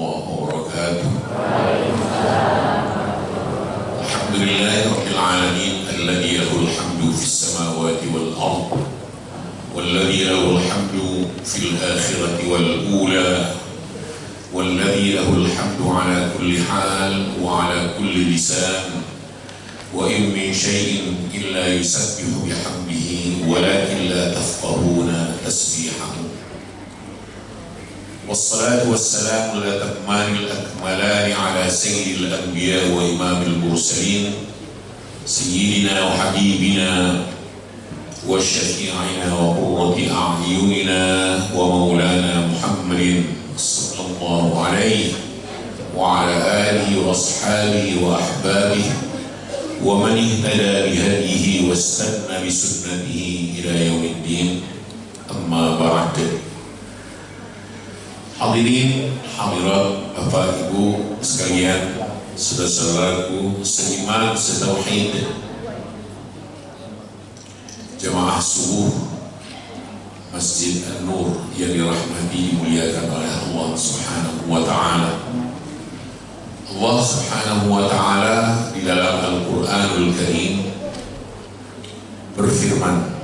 warahmatullahi wabarakatuh. Alhamdulillahi rabbil alamin alladzi lahul hamdu fis samawati wal ardh walladzi lahul hamdu fil akhirati wal ula walladzi lahul hamdu ala kulli hal wa ala kulli lisan wa in min syai'in illa yusabbihu bihamdihi walakin la tafqahuna tasbihahu. والصلاة والسلام الأتمان الأكملان على سيد الأنبياء وإمام المرسلين سيدنا وحبيبنا وشفيعنا وقرة أعيننا ومولانا محمد صلى الله عليه وعلى آله وأصحابه وأحبابه ومن اهتدى بهديه واستنى بسنته إلى يوم الدين. أما بعد. Hadirin, hadirat, Bapak Ibu sekalian, saudara-saudaraku seiman setauhid, jamaah subuh Masjid An-Nur yang dirahmati dimuliakan oleh Allah Subhanahu wa Ta'ala. Allah Subhanahu wa Ta'ala di dalam Al-Qur'anul Karim berfirman,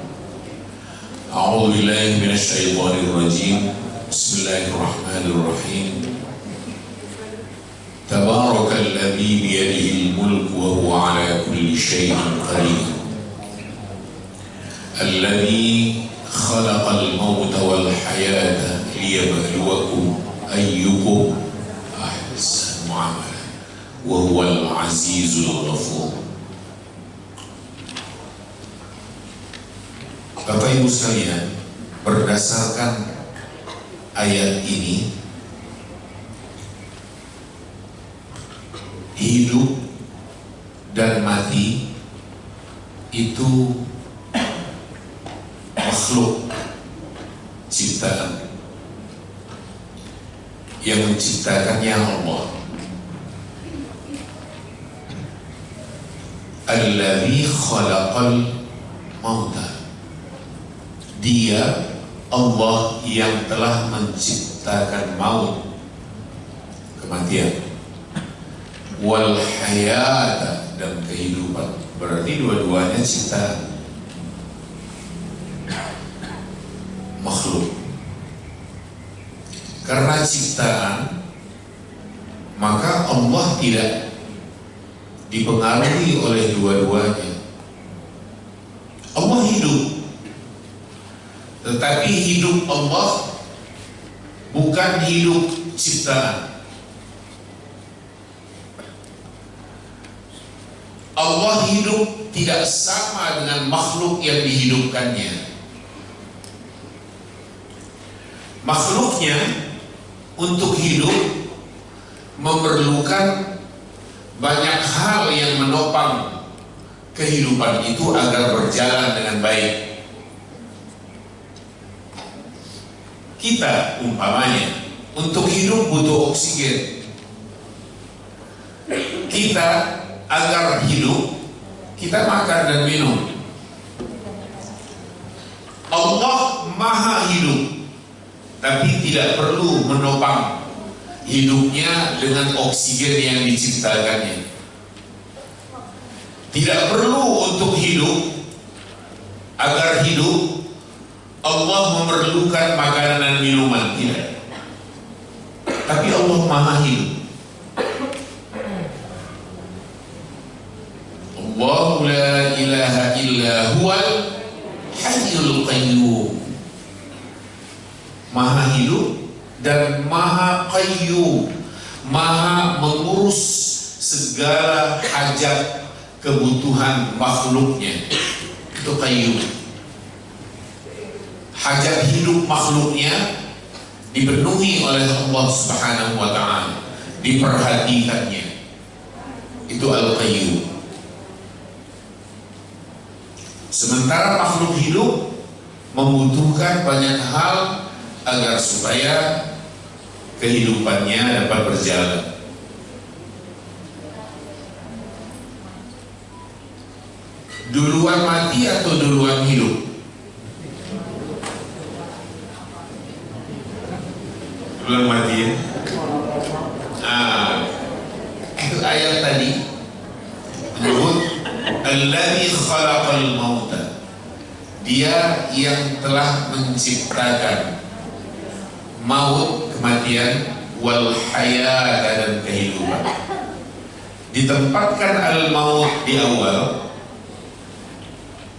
A'udzu billahi minasy syaithanir rajim. Bismillahirrahmanirrahim. Tabarakalladzi biyadihil mulku wa huwa ala kulli syai'in qadir. Alladzi khalaqal mauta wal hayata liyabluwakum ayyukum ahsanu amala wa huwal azizul ghafur. Bapak Ibu sekalian, berdasarkan ayat ini, hidup dan mati itu makhluk ciptaan yang menciptakannya Allah. Alladzi khalaqal mauta. Dia Allah yang telah menciptakan maut, kematian, wal hayata, dan kehidupan. Berarti dua-duanya ciptaan makhluk. Karena ciptaan, maka Allah tidak dipengaruhi oleh dua-duanya. Allah hidup, tetapi hidup Allah bukan hidup ciptaan. Allah hidup tidak sama dengan makhluk yang dihidupkannya. Makhluknya untuk hidup memerlukan banyak hal yang menopang kehidupan itu agar berjalan dengan baik. Kita umpamanya untuk hidup butuh oksigen. Kita agar hidup, kita makan dan minum. Allah maha hidup, tapi tidak perlu menopang hidupnya dengan oksigen yang diciptakannya. Tidak perlu untuk hidup, agar hidup Allah memerlukan makanan dan minuman, tidak. Tapi Allah maha hidup. Allahu la ilaha illa huwal hayyul qayyum. Maha hidup dan maha qayyum, maha mengurus segala hajat kebutuhan makhluknya. Itu qayyum. Hajat hidup makhluknya dipenuhi oleh Allah Subhanahu wa Ta'ala, diperhatikannya. Itu Al-Qayyum. Sementara makhluk hidup membutuhkan banyak hal agar supaya kehidupannya dapat berjalan. Duluan mati atau duluan hidup? Duluan mati ya? ayat tadi menyebut alladzi khalaqal mauta, dia yang telah menciptakan maut, kematian, wal hayata, dan kehidupan. Ditempatkan al-maut di awal,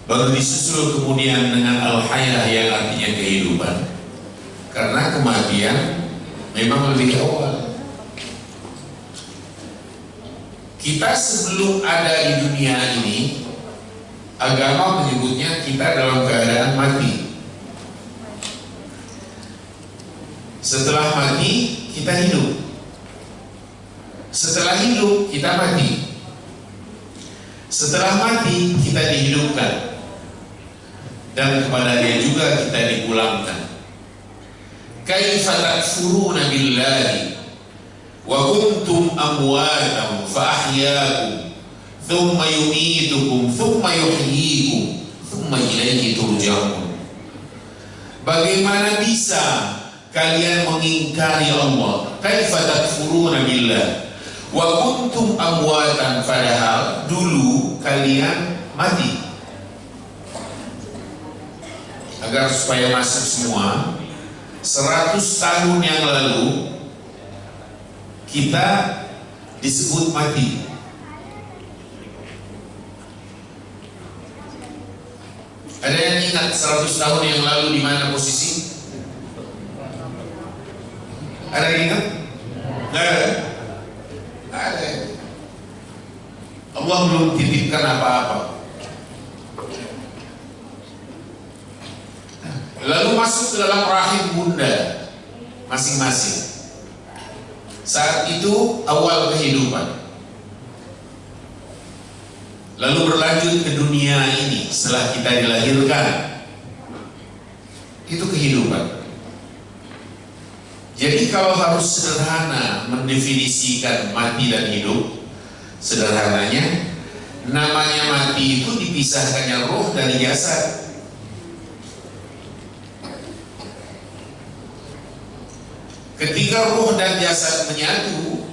baru disusul kemudian dengan al-hayah yang artinya kehidupan, karena kematian memang lebih awal. Kita sebelum ada di dunia ini, agama menyebutnya kita dalam keadaan mati. Setelah mati, kita hidup. Setelah hidup, kita mati. Setelah mati, kita dihidupkan. Dan kepada Dia juga kita dipulangkan. Kaifa takfuruna billahi wa kuntum amwatan fa ahyaakum thumma yumitukum thumma yuhyikum thumma ilaihi turja'un. Bagaimana bisa kalian mengingkari Allah? Kaifa takfuruna billah wa kuntum amwatan, padahal dulu kalian mati. Agar supaya masuk semua, 100 tahun yang lalu kita disebut mati. Ada yang ingat 100 tahun yang lalu di mana posisi? Ada yang ingat? Nggak ada. Nggak ada. Allah belum titipkan apa-apa. Lalu masuk ke dalam rahim bunda masing-masing. Saat itu awal kehidupan. Lalu berlanjut ke dunia ini setelah kita dilahirkan. Itu kehidupan. Jadi kalau harus sederhana mendefinisikan mati dan hidup, sederhananya namanya mati itu dipisahkannya roh dari jasad. Ketika ruh dan jasad menyatu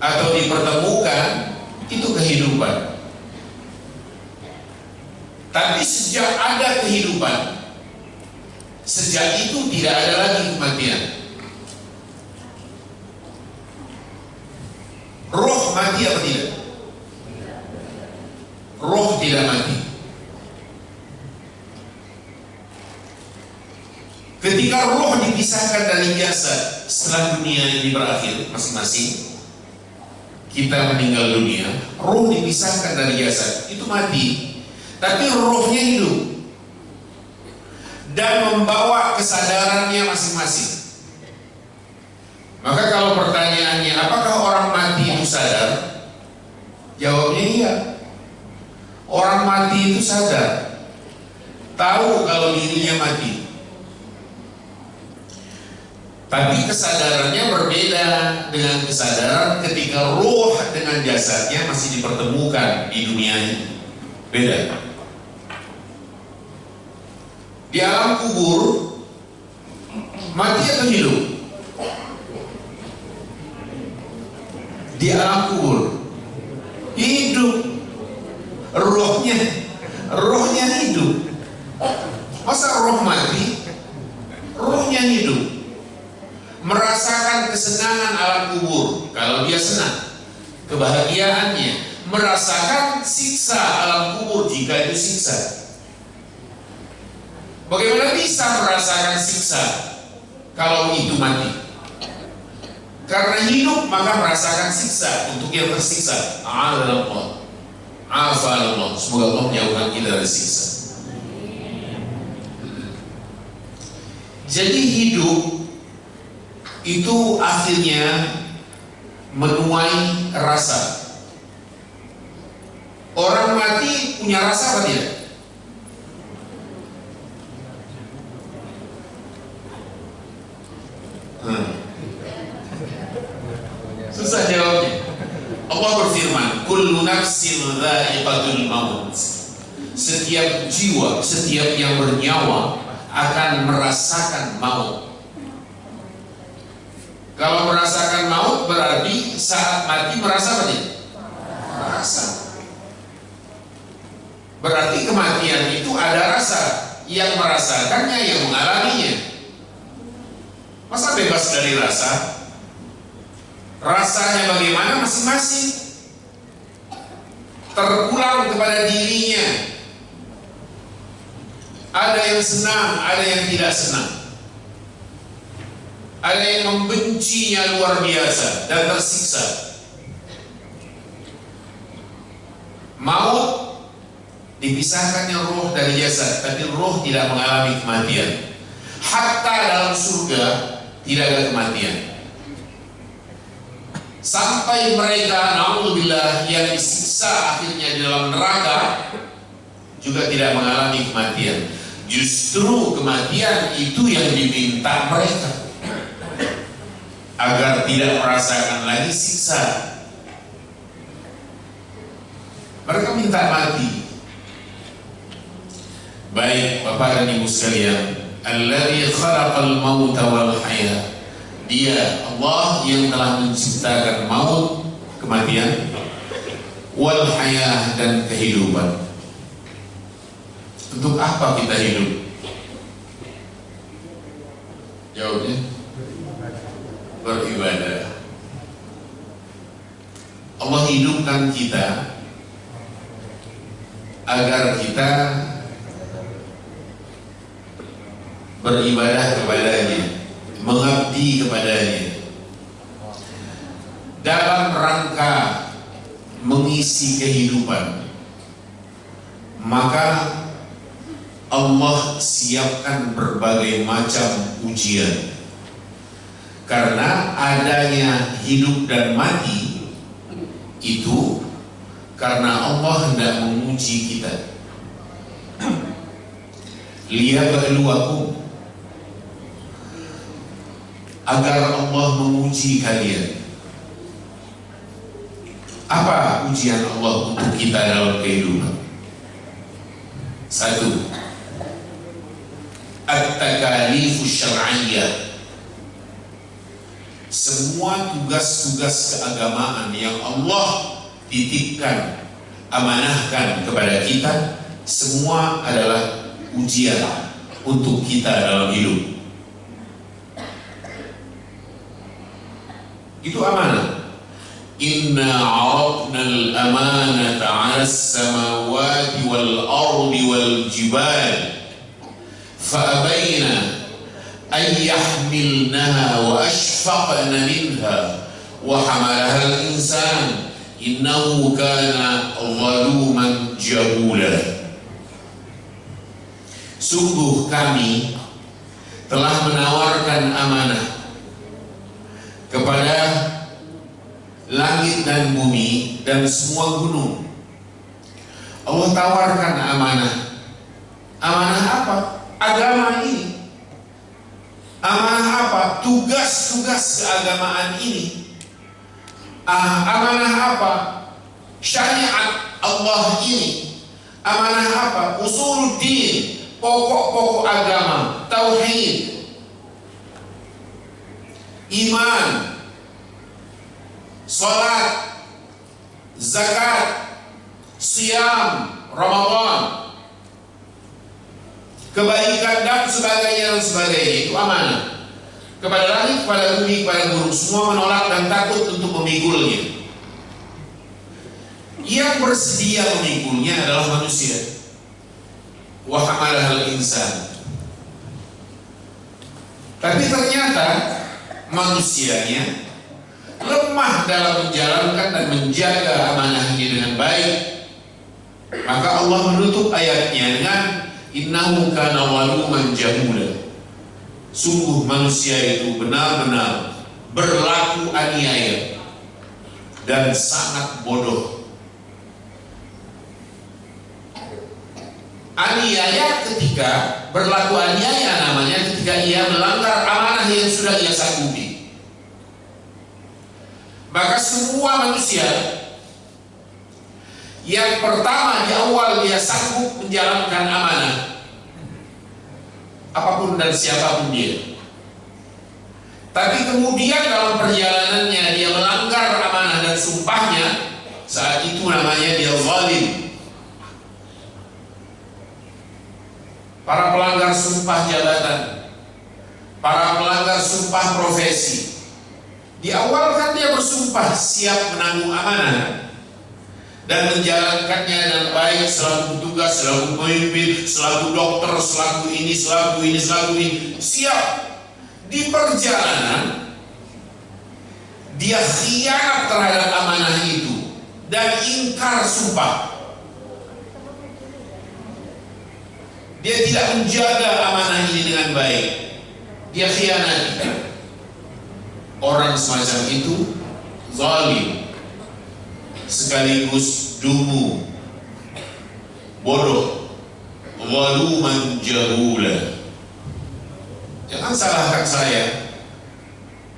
atau dipertemukan, itu kehidupan. Tapi sejak ada kehidupan, sejak itu tidak ada lagi kematian. Roh mati apa tidak? Roh tidak mati. Ketika roh dipisahkan dari jasad setelah dunia ini berakhir masing-masing, kita meninggal dunia, roh dipisahkan dari jasad, itu mati. Tapi rohnya hidup dan membawa kesadarannya masing-masing. Maka kalau pertanyaannya, apakah orang mati itu sadar? Jawabnya iya. Orang mati itu sadar, tahu kalau dirinya mati. Tapi kesadarannya berbeda dengan kesadaran ketika roh dengan jasadnya masih dipertemukan di dunia ini. Beda. Di alam kubur, mati atau hidup? Di alam kubur, hidup. Rohnya hidup. Masa roh mati? Rohnya hidup. Merasakan kesenangan alam kubur kalau dia senang, kebahagiaannya. Merasakan siksa alam kubur jika itu siksa. Bagaimana bisa merasakan siksa kalau itu mati? Karena hidup maka merasakan siksa untuk yang tersiksa. A'adallah, afallah. Semoga Allah menjauhkan kita dari siksa. Jadi hidup itu akhirnya menuai rasa. Orang mati punya rasa apa tidak? Susah jawabnya. Allah berfirman, kullu nafsin dha'iqatul maut. Setiap jiwa, setiap yang bernyawa akan merasakan maut. Kalau merasakan maut berarti berarti saat mati merasa apa tidak? Merasa. Berarti kematian itu ada rasa, yang merasakannya, yang mengalaminya. Masa bebas dari rasa? Rasanya bagaimana masing-masing terpulang kepada dirinya. Ada yang senang, ada yang tidak senang. Ada yang membencinya luar biasa dan tersiksa. Maut dipisahkannya roh dari jasad, tapi roh tidak mengalami kematian. Hatta dalam surga tidak ada kematian. Sampai mereka, naudzubillah, yang disiksa akhirnya di dalam neraka juga tidak mengalami kematian. Justru kematian itu yang diminta mereka agar tidak merasakan lagi siksa. Mereka minta mati. Baik Bapak dan Ibu sekalian, Alladzi khalaqal mauta wal hayat. Dia Allah yang telah menciptakan maut, kematian, wal hayah, dan kehidupan. Untuk apa kita hidup? Jawabnya beribadah. Allah hidupkan kita agar kita beribadah kepadanya, mengabdi kepadanya, dalam rangka mengisi kehidupan. Maka Allah siapkan berbagai macam ujian. Karena adanya hidup dan mati itu karena Allah hendak menguji kita. Liyabluwakum, agar Allah menguji kalian. Apa ujian Allah untuk kita dalam kehidupan? Satu, at-takalifus syar'iyyah. Semua tugas-tugas keagamaan yang Allah titipkan, amanahkan kepada kita, semua adalah ujian untuk kita dalam hidup. Itu amanah. Inna 'aradna al-amanata 'ala as-samawati wal-ardi wal-jibal fa'abayna an yahmilnaha wa ashfaqna minha wa hamalaha al-insan innahu kana zaluman jahula. Sungguh kami telah menawarkan amanah kepada langit dan bumi dan semua gunung. Allah tawarkan amanah. Amanah apa? Agama ini. Amanah apa? Tugas-tugas keagamaan ini. Amanah apa? Syariat Allah ini. Amanah apa? Usuluddin, pokok-pokok agama, tauhid, iman, salat, zakat, siyam, Ramadan, kebaikan dan sebagainya. Itu amanah. Kepada langit, kepada bumi, kepada gunung, semua menolak dan takut untuk memikulnya. Yang bersedia memikulnya adalah manusia. Wa hamalahal insan. Tapi ternyata manusianya lemah dalam menjalankan dan menjaga amanahnya dengan baik. Maka Allah menutup ayatnya dengan innahu kana zaluman jahula. Sungguh manusia itu benar-benar berlaku aniaya dan sangat bodoh. Aniaya ketika berlaku aniaya namanya ketika ia melanggar amanah yang sudah ia sanggupi. Maka semua manusia yang pertama di awal dia sanggup menjalankan amanah, apapun dan siapapun dia. Tapi kemudian dalam perjalanannya dia melanggar para pelanggar sumpah jabatan, para pelanggar sumpah profesi. Di awal kan dia bersumpah siap menanggung amanah dan menjalankannya dengan baik selaku petugas, selaku pemimpin, selaku dokter, selaku ini, selaku ini, selaku ini. Siap. Di perjalanan dia khianat terhadap amanah itu dan ingkar sumpah. Dia tidak menjaga amanah ini dengan baik. Dia khianat. Orang semacam itu zalim, sekaligus dungu, bodoh, zaluman jahula. Jangan salahkan saya.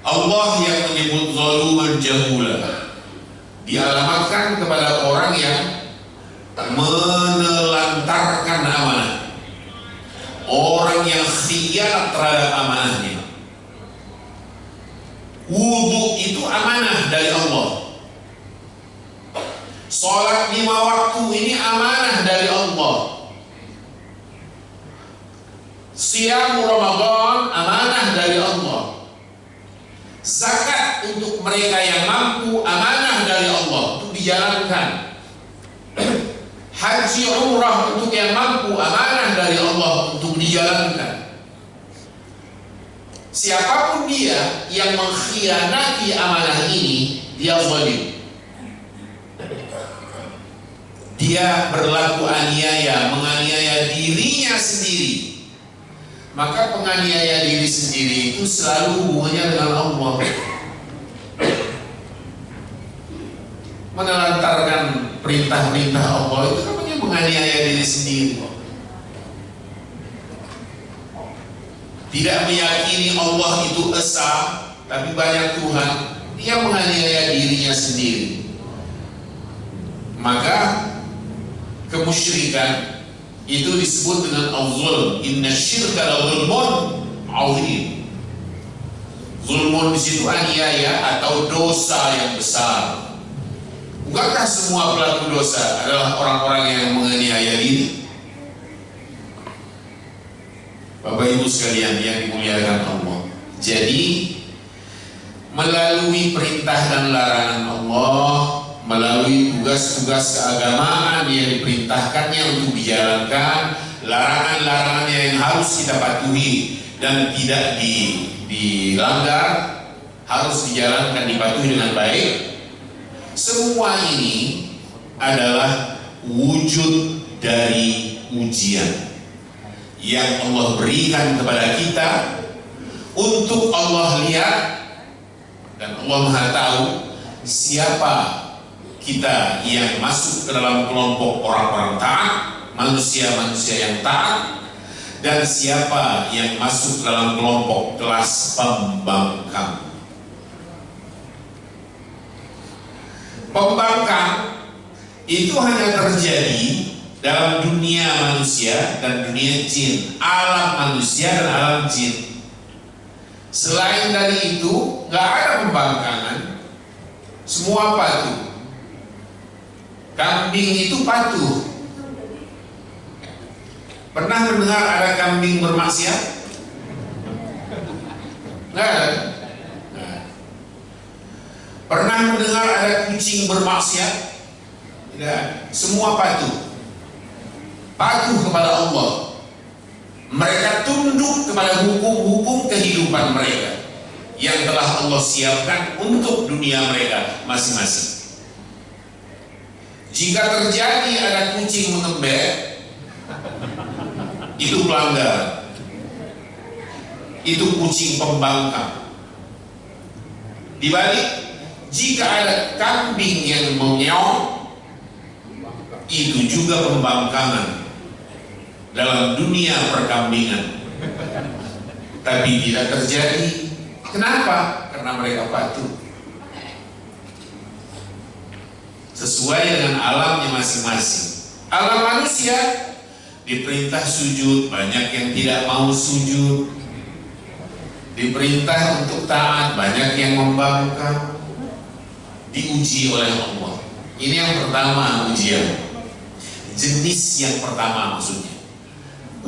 Allah yang menyebut zaluman jahula dialamatkan kepada orang yang menelantarkan amanah, orang yang khianat terhadap amanahnya. Wudhu itu amanah dari Allah. Sholat 5 waktu ini amanah dari Allah. Siyam Ramadan amanah dari Allah. Zakat untuk mereka yang mampu amanah dari Allah untuk dijalankan. Haji umrah untuk yang mampu amanah dari Allah untuk dijalankan. Siapapun dia yang mengkhianati amanah ini, dia zalim. Dia berlaku aniaya, menganiaya dirinya sendiri. Maka penganiaya diri sendiri itu selalu hubungannya dengan Allah. Menelantarkan perintah-perintah Allah itu namanya menganiaya diri sendiri. Tidak meyakini Allah itu esa, tapi banyak Tuhan. Dia menganiaya dirinya sendiri. Maka kemusyrikan itu disebut dengan al-zulm. Inna syirka la zulmun azim. Zulmun di situ aniaya atau dosa yang besar. Bukankah semua pelaku dosa adalah orang-orang yang menganiaya diri? Bapak Ibu sekalian yang dimuliakan Allah. Jadi melalui perintah dan larangan Allah, melalui tugas-tugas keagamaan yang diperintahkannya untuk dijalankan, larangan-larangannya yang harus kita patuhi dan tidak dilanggar, harus dijalankan, dipatuhi dengan baik. Semua ini adalah wujud dari ujian yang Allah berikan kepada kita untuk Allah lihat, dan Allah Maha tahu siapa kita yang masuk ke dalam kelompok orang-orang taat, manusia-manusia yang taat, dan siapa yang masuk ke dalam kelompok kelas pembangkang. Pembangkang itu hanya terjadi dalam dunia manusia dan dunia jin, alam manusia dan alam jin. Selain dari itu, nggak ada pembangkangan. Semua patuh. Kambing itu patuh. Pernah mendengar ada kambing bermaksiat? Nggak ada. Pernah mendengar ada kucing bermaksiat? Tidak. Semua patuh. Patuh kepada Allah. Mereka tunduk kepada hukum-hukum kehidupan mereka yang telah Allah siapkan untuk dunia mereka masing-masing. Jika terjadi ada kucing mengembek, itu pelanggar. Itu kucing pembangkang. Dibalik, jika ada kambing yang mengeong, itu juga pembangkangan dalam dunia perkambingan. Tapi tidak terjadi. Kenapa? Karena mereka patuh sesuai dengan alamnya masing-masing. Alam manusia diperintah sujud, banyak yang tidak mau sujud. Diperintah untuk taat, banyak yang membangkang. Diuji oleh Allah. Ini yang pertama, ujian. Jenis yang pertama maksudnya.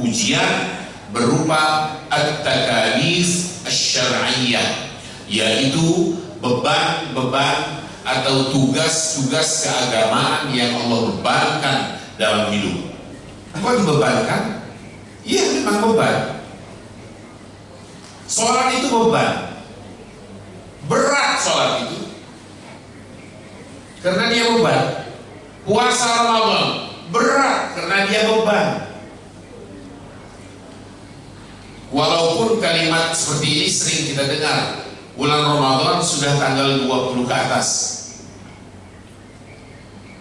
ujian berupa at-takalif asy-syar'iyyah, yaitu beban-beban atau tugas-tugas keagamaan yang Allah bebankan dalam hidup. Apa dibebankan? Iya, memang beban. Sholat itu beban, berat sholat itu, karena dia beban. Puasa Ramadan berat karena dia beban. Walaupun kalimat seperti ini sering kita dengar, bulan Ramadan sudah tanggal 20 ke atas.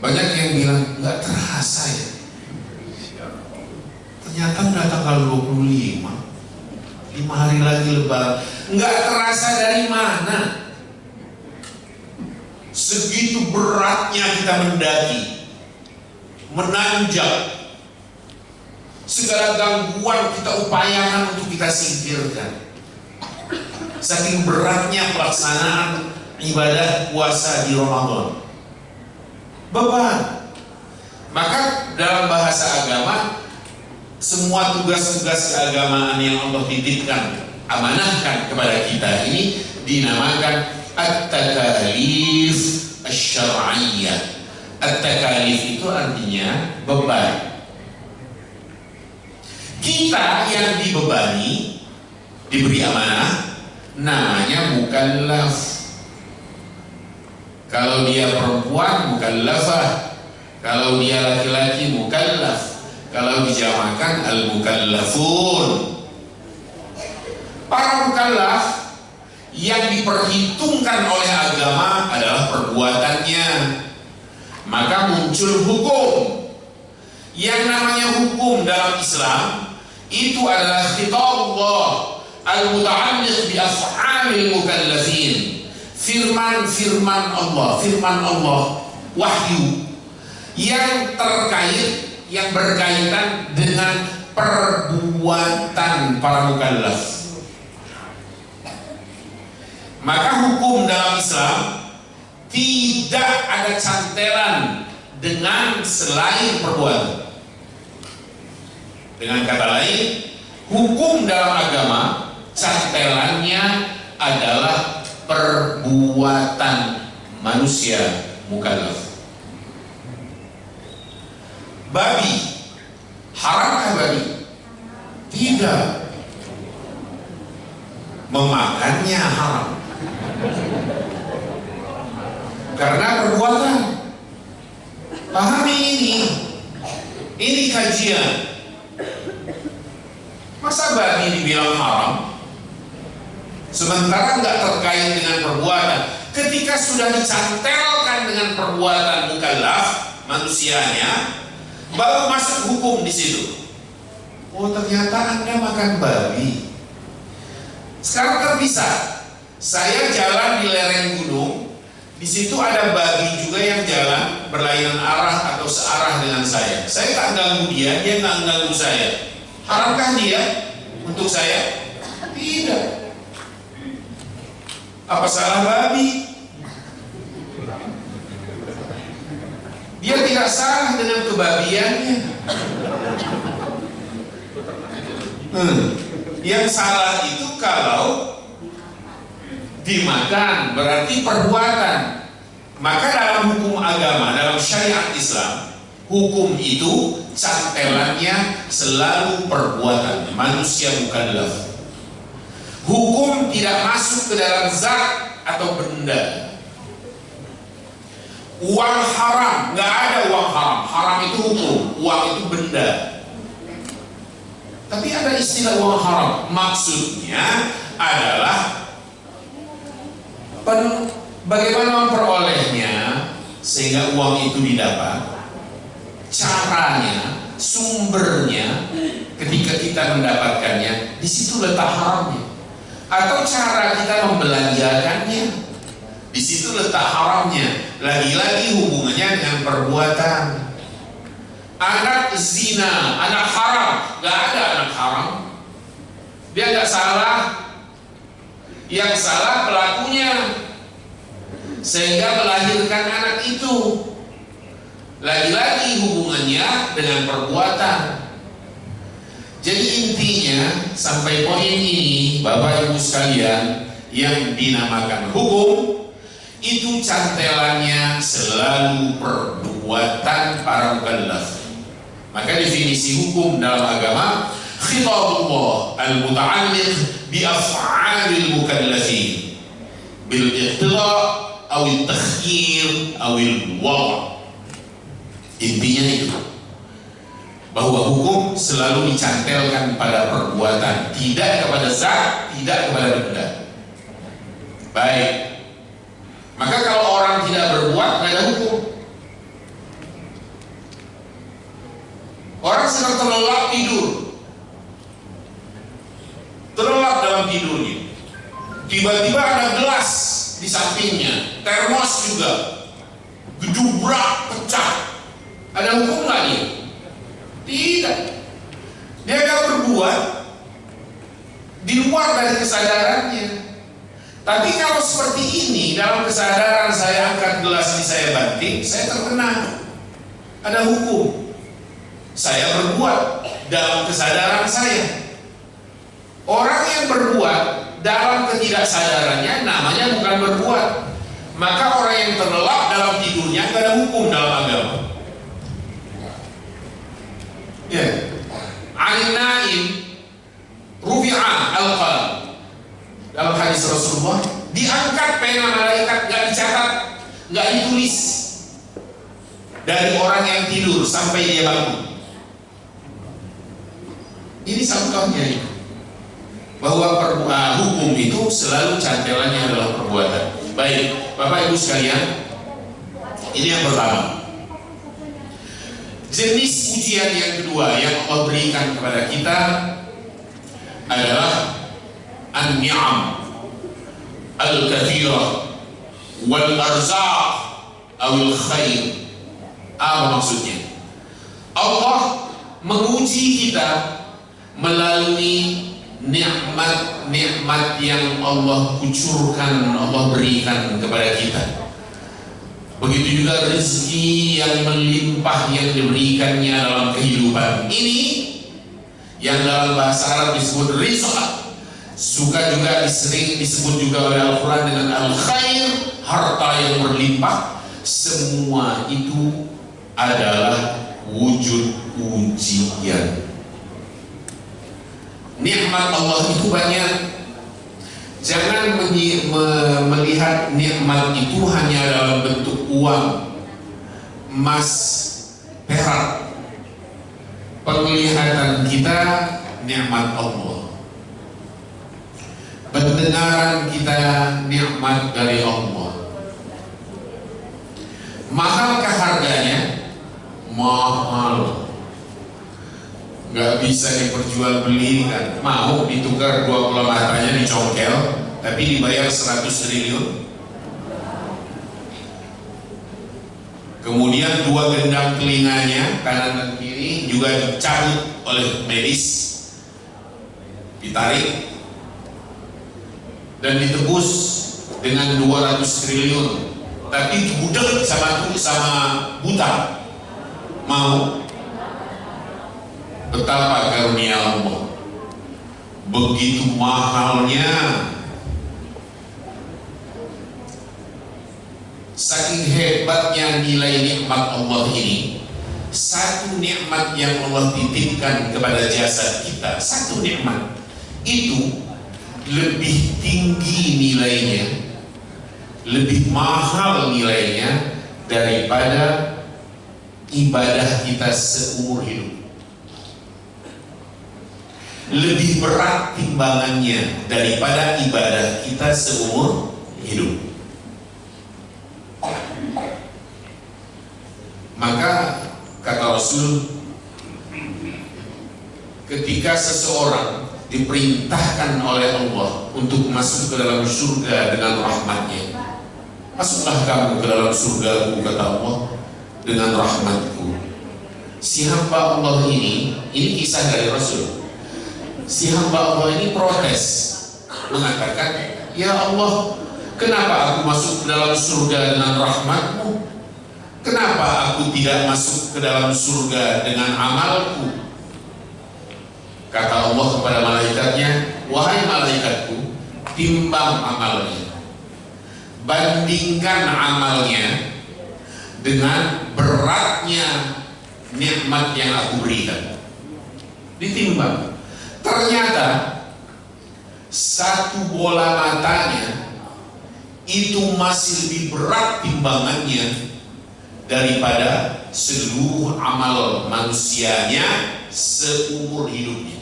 Banyak yang bilang nggak terasa ya, ternyata udah tanggal 25, 5 hari lagi lebaran. Nggak terasa dari mana? Segitu beratnya kita mendaki, menanjak, segala gangguan kita upayakan untuk kita singkirkan. Saking beratnya pelaksanaan ibadah puasa di Ramadan, beban. Maka dalam bahasa agama, semua tugas-tugas keagamaan yang Allah titipkan, amanahkan kepada kita ini dinamakan at-takalif asy-syar'iyyah. At-takalif itu artinya beban. Kita yang dibebani, diberi amanah, namanya mukallaf. Kalau dia perempuan mukallafah, kalau dia laki-laki mukallaf, kalau dijamakan al-mukallafun. Para mukallaf yang diperhitungkan oleh agama adalah perbuatannya. Maka muncul hukum. Yang namanya hukum dalam Islam itu adalah khitabullah al-muta'alliq bi af'alil mukallafin. Firman Allah, wahyu yang terkait, yang berkaitan dengan perbuatan para mukallaf. Maka hukum dalam Islam tidak ada cantelan dengan selain perbuatan. Dengan kata lain, hukum dalam agama cantelannya adalah perbuatan manusia mukallaf. Babi, haramkah babi? Tidak. Memakannya haram karena perbuatan. Pahami ini kajian. Masa babi dibilang haram sementara nggak terkait dengan perbuatan? Ketika sudah dicantelkan dengan perbuatan mukallaf manusianya, baru masuk hukum di situ. Oh, ternyata Anda makan babi. Sekarang terpisah. Saya jalan di lereng gunung, di situ ada babi juga yang jalan berlainan arah atau searah dengan saya. Saya tak ganggu dia, dia nggak ganggu saya. Haramkah dia untuk saya? Tidak. Apa salah babi? Dia tidak salah dengan kebabiannya. Yang salah itu kalau dimakan, berarti perbuatan. Maka dalam hukum agama, dalam syariat Islam, hukum itu cantelannya selalu perbuatan manusia mukallaf. Hukum tidak masuk ke dalam zat atau benda. Uang haram, nggak ada uang haram. Haram itu hukum, uang itu benda. Tapi ada istilah uang haram. Maksudnya adalah bagaimana memperolehnya sehingga uang itu didapat, caranya, sumbernya, ketika kita mendapatkannya, di situ letak haramnya. Atau cara kita membelanjakannya, di situ letak haramnya. Lagi-lagi hubungannya dengan perbuatan. Anak zina, anak haram, gak ada anak haram. Dia gak salah. Yang salah pelakunya, sehingga melahirkan anak itu. Lagi-lagi hubungannya dengan perbuatan. Jadi intinya sampai poin ini, Bapak Ibu sekalian, yang dinamakan hukum itu cantelannya selalu perbuatan para mukallaf. Maka definisi hukum dalam agama, khitabullah al-muta'alliq bi af'alil mukallafin bil iqtida' aw at-takhyir aw al-wad'. Intinya itu, bahwa hukum selalu dicantelkan pada perbuatan, tidak kepada zat, tidak kepada benda. Baik, maka kalau orang tidak berbuat, tidak ada hukum. Orang sedang terlelap tidur, terlelap dalam tidurnya, tiba-tiba ada gelas di sampingnya, termos juga, gedubrak, pecah. Ada hukum nggak dia? Tidak. Dia akan berbuat di luar dari kesadarannya. Tapi kalau seperti ini, dalam kesadaran saya angkat gelas ini, saya banting, saya terkena. Ada hukum. Saya berbuat dalam kesadaran saya. Orang yang berbuat dalam ketidaksadarannya namanya bukan berbuat. Maka orang yang terlelap dalam tidurnya tidak ada hukum dalam agama. Ya, an-naim rufi'a al-qalam. Dalam hadis Rasulullah, diangkat pena malaikat, nggak dicatat, nggak ditulis dari orang yang tidur sampai dia bangun. Ini contohnya, bahwa hukum itu selalu cantelannya adalah perbuatan. Baik, Bapak Ibu sekalian, ini yang pertama. Jenis ujian yang kedua yang Allah berikan kepada kita adalah an-ni'am al-kathirah wal arzaq awil khair. Apa maksudnya? Allah menguji kita melalui nikmat-nikmat yang Allah kucurkan, Allah berikan kepada kita. Begitu juga rezeki yang melimpah yang diberikannya dalam kehidupan ini, yang dalam bahasa Arab disebut rizq. Suka juga sering disebut juga oleh Al-Quran dengan al-khair, harta yang berlimpah. Semua itu adalah wujud ujian. Nikmat Allah itu banyak. Jangan melihat nikmat itu hanya dalam bentuk uang, emas, perak. Penglihatan kita nikmat Allah. Pendengaran kita nikmat dari Allah. Mahalkah harganya? Mahal. Nggak bisa diperjualbelikan. Mau ditukar 20 matanya dicongkel, tapi dibayar 100 triliun. Kemudian 2 gendang telinganya kanan dan kiri juga dicabut oleh medis, ditarik dan ditebus dengan 200 triliun, tapi budek sama buta. Mau? Betapa karunia Allah, begitu mahalnya. Saking hebatnya nilai nikmat Allah ini, satu nikmat yang Allah titipkan kepada jasad kita, satu nikmat itu lebih tinggi nilainya, lebih mahal nilainya daripada ibadah kita seumur hidup. Lebih berat timbangannya daripada ibadah kita seumur hidup. Maka kata Rasul, ketika seseorang diperintahkan oleh Allah untuk masuk ke dalam surga dengan rahmatnya, masuklah kamu ke dalam surgaku, kata Allah, dengan rahmatku. Si hamba Allah ini kisah dari Rasul. Si hamba Allah ini protes, mengatakan, ya Allah, kenapa aku masuk ke dalam surga dengan rahmatmu? Kenapa aku tidak masuk ke dalam surga dengan amalku? Kata Allah kepada malaikatnya, wahai malaikatku, timbang amalnya, bandingkan amalnya dengan beratnya nikmat yang aku berikan. Ditimbang, ternyata satu bola matanya itu masih lebih berat timbangannya daripada seluruh amal manusianya seumur hidupnya.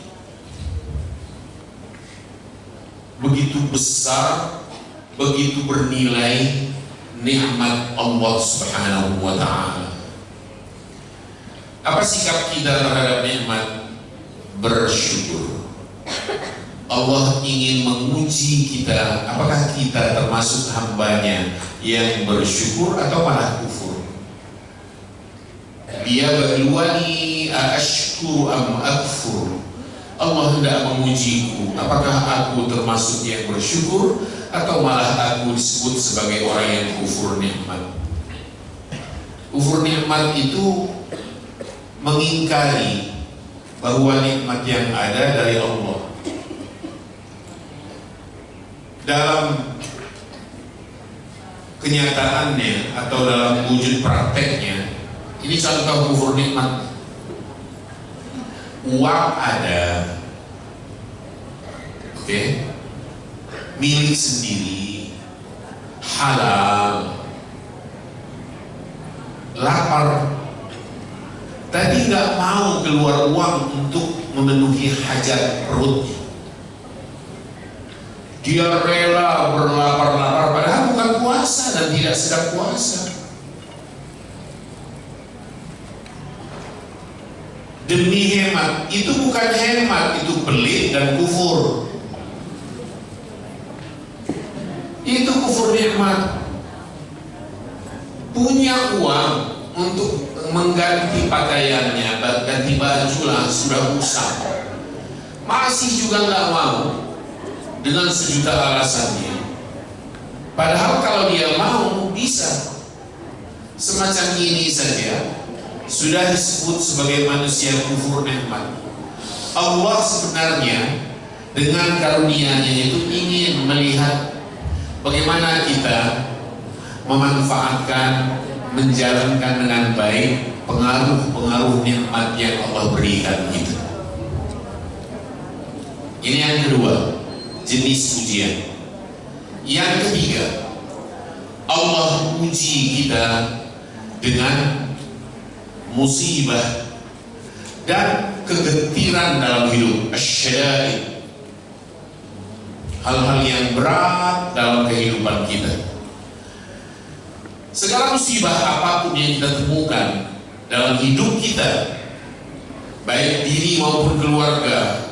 Begitu besar, begitu bernilai nikmat Allah Subhanahu wa ta'ala. Apa sikap kita terhadap nikmat? Bersyukur. Allah ingin menguji kita, apakah kita termasuk hambanya yang bersyukur atau malah kufur. Dia berluani ashkuru am akfur. Allah hendak mengujiku, apakah aku termasuk yang bersyukur atau malah aku disebut sebagai orang yang kufur nikmat. Kufur nikmat itu mengingkari bahwa nikmat yang ada dari Allah. Dalam kenyataannya atau dalam wujud prakteknya, ini contoh kufur nikmat. Uang ada, oke, milik sendiri, halal, lapar, tadi nggak mau keluar uang untuk memenuhi hajat perutnya. Dia rela berlapar-lapar padahal bukan puasa dan tidak sedang puasa. Demi hemat, itu bukan hemat, itu pelit dan kufur. Itu kufur nikmat. Punya uang untuk mengganti pakaiannya, ganti baju lah, sudah usah, masih juga nggak mau dengan sejuta alasannya. Padahal kalau dia mau bisa. Semacam ini saja sudah disebut sebagai manusia kufur nikmat. Allah sebenarnya dengan karunia-Nya itu ingin melihat bagaimana kita memanfaatkan, menjalankan dengan baik pengaruh-pengaruh nikmat yang Allah berikan itu. Ini yang kedua, jenis ujian. Yang ketiga, Allah uji kita dengan musibah dan kegetiran dalam hidup, asyada'id, hal-hal yang berat dalam kehidupan kita. Segala musibah apapun yang kita temukan dalam hidup kita, baik diri maupun keluarga,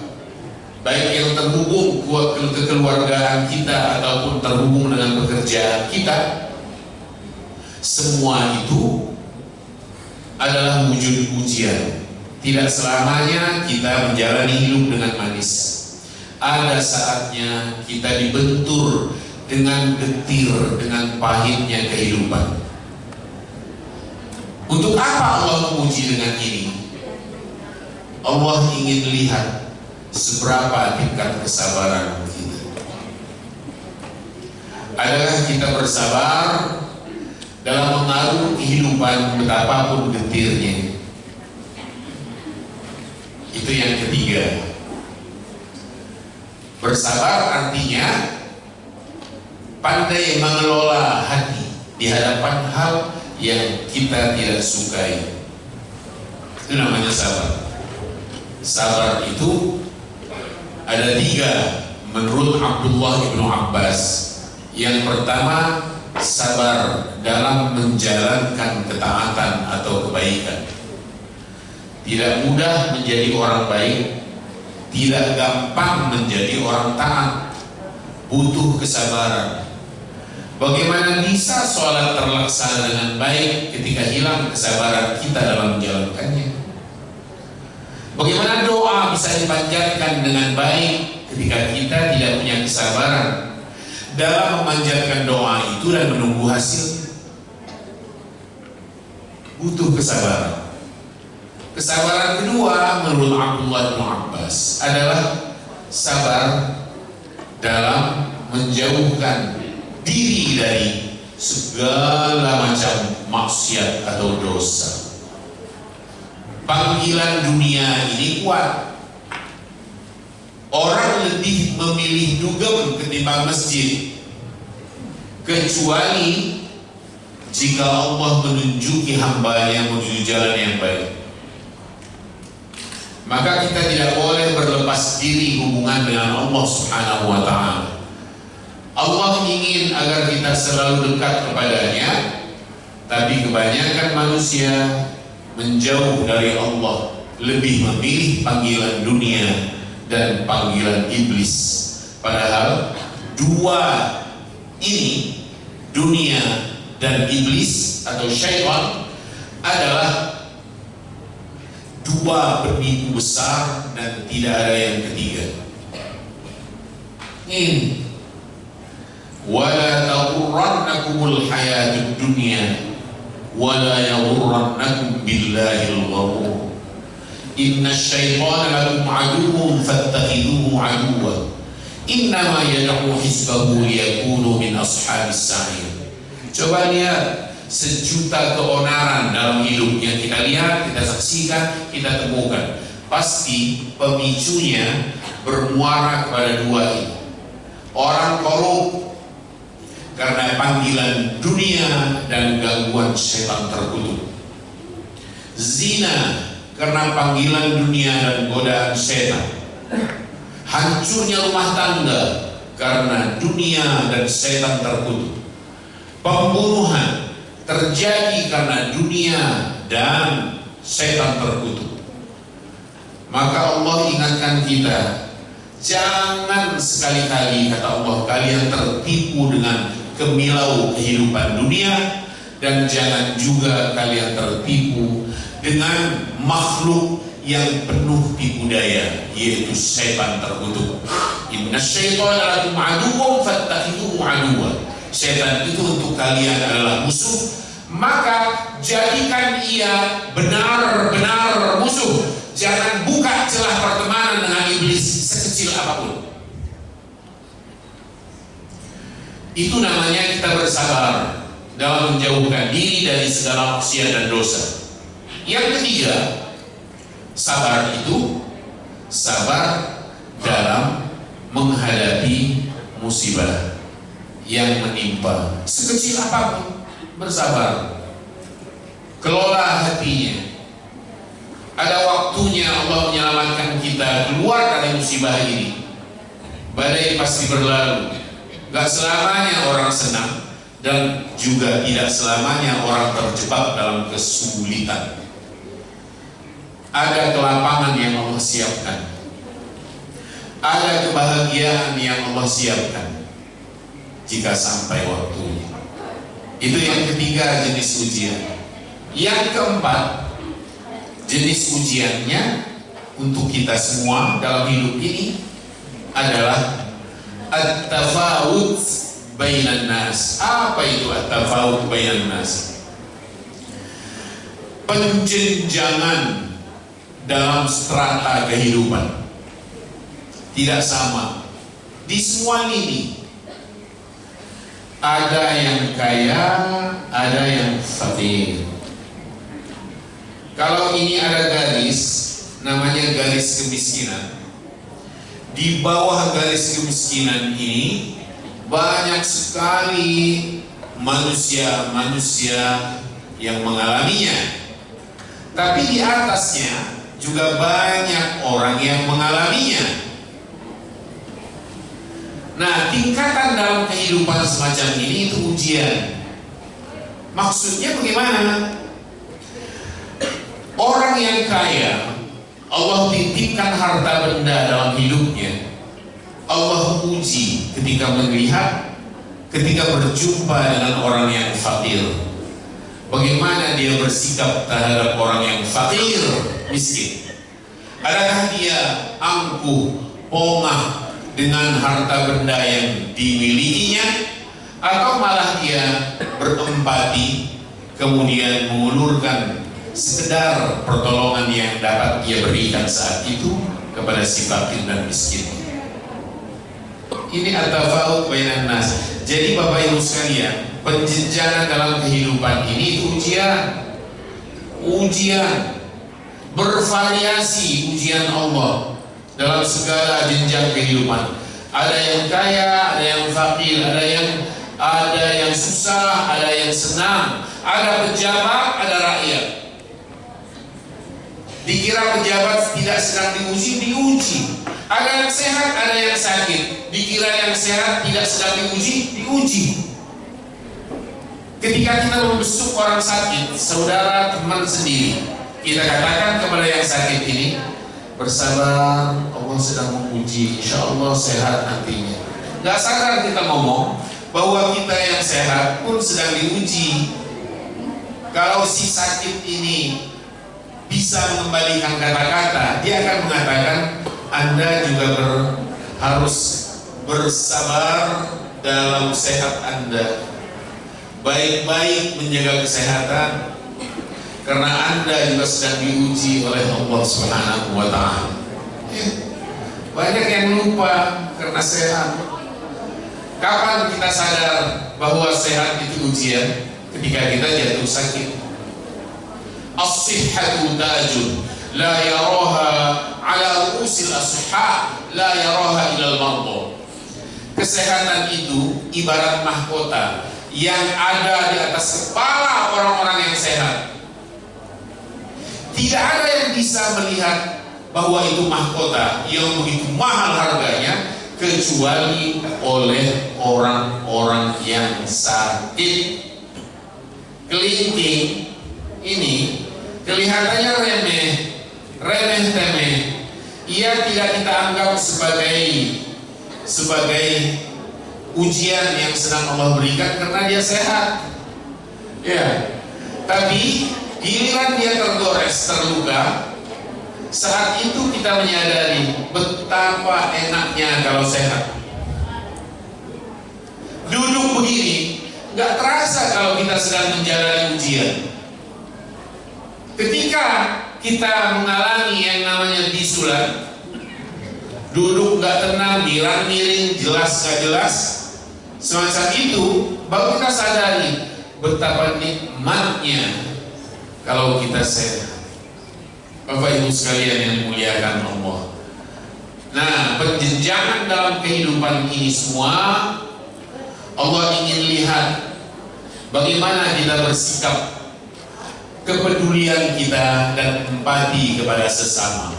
baik yang terhubung ke kekeluargaan kita ataupun terhubung dengan pekerjaan kita, semua itu adalah wujud ujian. Tidak selamanya kita menjalani hidup dengan manis. Ada saatnya kita dibentur dengan getir, dengan pahitnya kehidupan. Untuk apa Allah menguji dengan ini? Allah ingin lihat seberapa tingkat kesabaran kita. Adakah kita bersabar dalam mengarungi kehidupan betapapun getirnya? Itu yang ketiga. Bersabar artinya pandai mengelola hati di hadapan hal yang kita tidak sukai. Itu namanya sabar. Sabar itu ada tiga menurut Abdullah bin Abbas. Yang pertama, sabar dalam menjalankan ketaatan atau kebaikan. Tidak mudah menjadi orang baik, tidak gampang menjadi orang taat, butuh kesabaran. Bagaimana bisa sholat terlaksana dengan baik ketika hilang kesabaran kita dalam menjalankannya? Bagaimana doa bisa dipanjatkan dengan baik ketika kita tidak punya kesabaran dalam memanjatkan doa itu dan menunggu hasil? Butuh kesabaran. Kesabaran kedua menurut Abdullah bin Abbas adalah sabar dalam menjauhkan diri dari segala macam maksiat atau dosa. Panggilan dunia ini kuat. Orang lebih memilih dugem ketimbang masjid, kecuali jika Allah menunjuki hamba-Nya menuju jalan yang baik. Maka kita tidak boleh berlepas diri hubungan dengan Allah Subhanahu wa ta'ala. Allah ingin agar kita selalu dekat kepadanya, tapi kebanyakan manusia menjauh dari Allah, lebih memilih panggilan dunia dan panggilan iblis. Padahal dua ini, dunia dan iblis atau syaitan, adalah dua penipu besar dan tidak ada yang ketiga. Ini wala taghurrannakumul hayatud dunya wala yaghurrannakum billahil ghurur. Innasyaitana lakum aduwwun fattakhidhuhu aduwwan. Innama yad'u hizbahu liyakunu min ashabis sa'ir. Coba lihat sejuta keonaran dalam hidupnya, kita lihat, kita saksikan, kita temukan. Pasti pemicunya bermuara kepada dua ini. Orang korup karena panggilan dunia dan gangguan setan terkutuk. Zina karena panggilan dunia dan godaan setan. Hancurnya rumah tangga karena dunia dan setan terkutuk. Pembunuhan terjadi karena dunia dan setan terkutuk. Maka Allah ingatkan kita, jangan sekali-kali, kata Allah, kalian tertipu dengan kemilau kehidupan dunia, dan jangan juga kalian tertipu dengan makhluk yang penuh tipu daya, yaitu setan terkutuk. Innasyaitana lakum aduwwun fattakhidhuhu aduwwan. Setan itu untuk kalian adalah musuh, maka jadikan ia benar-benar musuh. Jangan buka celah pertemanan dengan iblis sekecil apapun. Itu namanya kita bersabar dalam menjauhkan diri dari segala maksiat dan dosa. Yang ketiga, sabar itu sabar dalam menghadapi musibah yang menimpa, sekecil apapun, bersabar. Kelola hatinya. Ada waktunya Allah menyelamatkan kita keluar dari musibah ini. Badai pasti berlalu. Gak selamanya orang senang, dan juga tidak selamanya orang terjebak dalam kesulitan. Ada kelapangan yang Allah siapkan, ada kebahagiaan yang Allah siapkan jika sampai waktunya. Itu yang ketiga, jenis ujian. Yang keempat, jenis ujiannya untuk kita semua dalam hidup ini adalah at-tafawut bainan nas. Apa itu at-tafawut bainan nas? Penjenjangan dalam strata kehidupan tidak sama di semua lini. Ada yang kaya, ada yang fakir. Kalau ini ada garis, namanya garis kemiskinan. Di bawah garis kemiskinan ini banyak sekali manusia-manusia yang mengalaminya. Tapi di atasnya juga banyak orang yang mengalaminya. Nah, tingkatan dalam kehidupan semacam ini itu ujian. Maksudnya bagaimana? Orang yang kaya, Allah titipkan harta benda dalam hidupnya. Allah uji ketika melihat, ketika berjumpa dengan orang yang fakir. Bagaimana dia bersikap terhadap orang yang fakir, miskin? Adakah dia angkuh, pongah dengan harta benda yang dimilikinya, atau malah dia berempati, kemudian mengulurkan sekedar pertolongan yang dapat dia berikan saat itu kepada si fakir dan miskin. Ini at-tafawut bainan nas. Jadi Bapak Ibu sekalian, penjenjangan dalam kehidupan ini itu ujian bervariasi, ujian Allah dalam segala jenjang kehidupan. Ada yang kaya, ada yang fakir, ada yang susah, ada yang senang, ada pejabat, ada rakyat. Dikira pejabat tidak sedang diuji. Ada yang sehat, ada yang sakit. Dikira yang sehat tidak sedang diuji. Ketika kita membesuk orang sakit, saudara, teman sendiri, kita katakan kepada yang sakit ini, bersabar, Allah sedang menguji, insya Allah sehat nantinya. Gak sadar kita ngomong bahwa kita yang sehat pun sedang diuji. Kalau si sakit ini bisa mengembalikan kata-kata, dia akan mengatakan, Anda juga harus bersabar dalam sehat Anda, baik-baik menjaga kesehatan, karena Anda juga sedang diuji oleh Allah Subhanahu wa Ta'ala. Banyak yang lupa karena sehat. Kapan kita sadar bahwa sehat itu ujian? Ketika kita jatuh sakit. As-sihhatu tajun la yaraha ala ru'usil as-sihha, la yaraha ilal marḍa. Kesehatan itu ibarat mahkota yang ada di atas kepala orang-orang yang sehat. Tidak ada yang bisa melihat bahwa itu mahkota yang begitu mahal harganya kecuali oleh orang-orang yang sakit. Kelinting ini kelihatannya remeh temeh. Ia tidak kita anggap sebagai ujian yang sedang Allah berikan karena dia sehat. Ya, tapi giliran dia tergores, terluka, saat itu kita menyadari betapa enaknya kalau sehat. Duduk begini nggak terasa kalau kita sedang menjalani ujian. Ketika kita mengalami yang namanya bisulan, duduk nggak tenang, miring, jelas nggak jelas, semacam itu, baru kita sadari betapa nikmatnya kalau kita sehat. Bapak Ibu sekalian yang dimuliakan Allah. Nah, penjenjangan dalam kehidupan ini semua Allah ingin lihat bagaimana kita bersikap, kepedulian kita dan empati kepada sesama.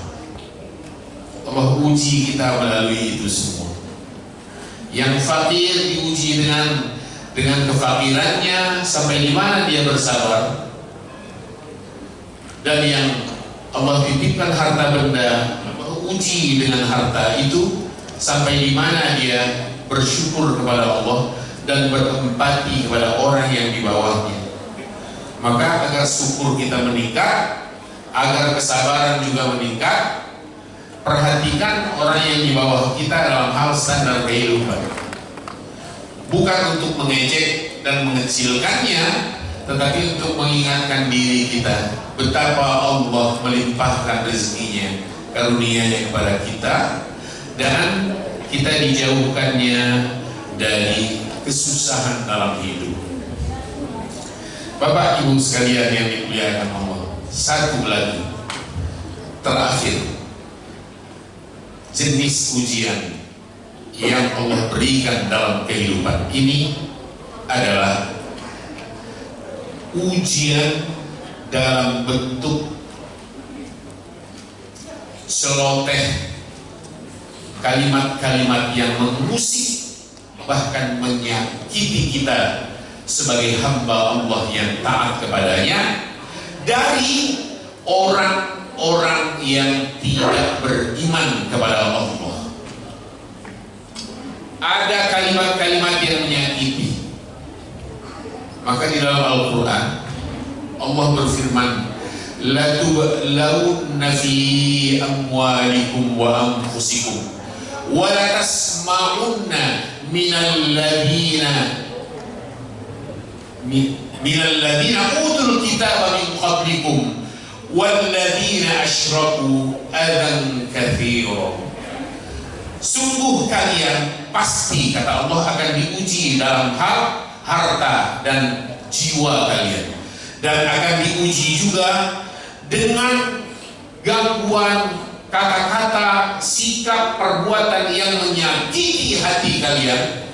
Allah uji kita melalui itu semua. Yang fakir diuji dengan kefakirannya sampai di mana dia bersabar. Dan yang Allah titipkan harta benda, Allah uji dengan harta itu sampai di mana dia bersyukur kepada Allah dan berempati kepada orang yang di bawahnya. Maka agar syukur kita meningkat, agar kesabaran juga meningkat, perhatikan orang yang di bawah kita dalam hal standar kehidupan. Bukan untuk mengejek dan mengecilkannya, tetapi untuk mengingatkan diri kita betapa Allah melimpahkan rezekinya, karunia-Nya kepada kita, dan kita dijauhkannya dari kesusahan dalam hidup. Bapak Ibu sekalian yang dimuliakan Allah, satu lagi terakhir jenis ujian yang Allah berikan dalam kehidupan ini adalah ujian dalam bentuk celoteh, kalimat-kalimat yang mengusik bahkan menyakiti kita sebagai hamba Allah yang taat kepadanya dari orang-orang yang tidak beriman kepada Allah. Ada kalimat-kalimat yang menyakiti. Maka di dalam Al-Quran Allah berfirman, la tublawunna fi amwalikum wa anfusikum wa la tasma'unna minal ladina utul kitaba min qablikum walladzina asyraku adan katsira. Sungguh kalian pasti, kata Allah, akan diuji dalam hal harta dan jiwa kalian, dan akan diuji juga dengan gangguan kata-kata, sikap, perbuatan yang menyakiti hati kalian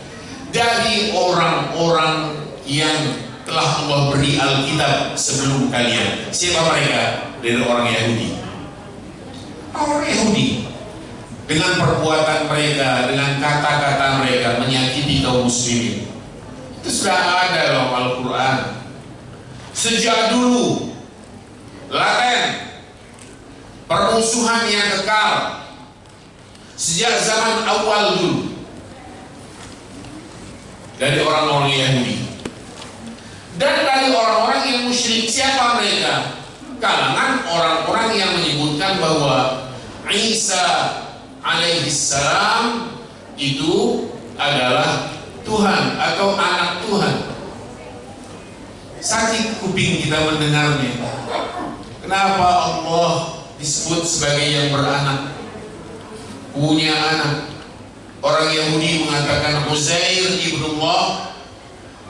dari orang-orang yang telah Allah beri Alkitab sebelum kalian. Siapa mereka? Dari orang Yahudi. Orang Yahudi dengan perbuatan mereka, dengan kata-kata mereka menyakiti kaum muslimin. Itu sudah ada dalam Al-Quran sejak dulu, laten, permusuhan yang kekal sejak zaman awal dulu dari orang-orang Yahudi dan dari orang-orang yang musyrik. Siapa mereka? Kalangan orang-orang yang menyebutkan bahwa Isa alaihissalam itu adalah Tuhan atau anak Tuhan. Sakit kuping kita mendengarnya. Kenapa Allah disebut sebagai yang beranak, punya anak? Orang Yahudi mengatakan Uzair ibnullah,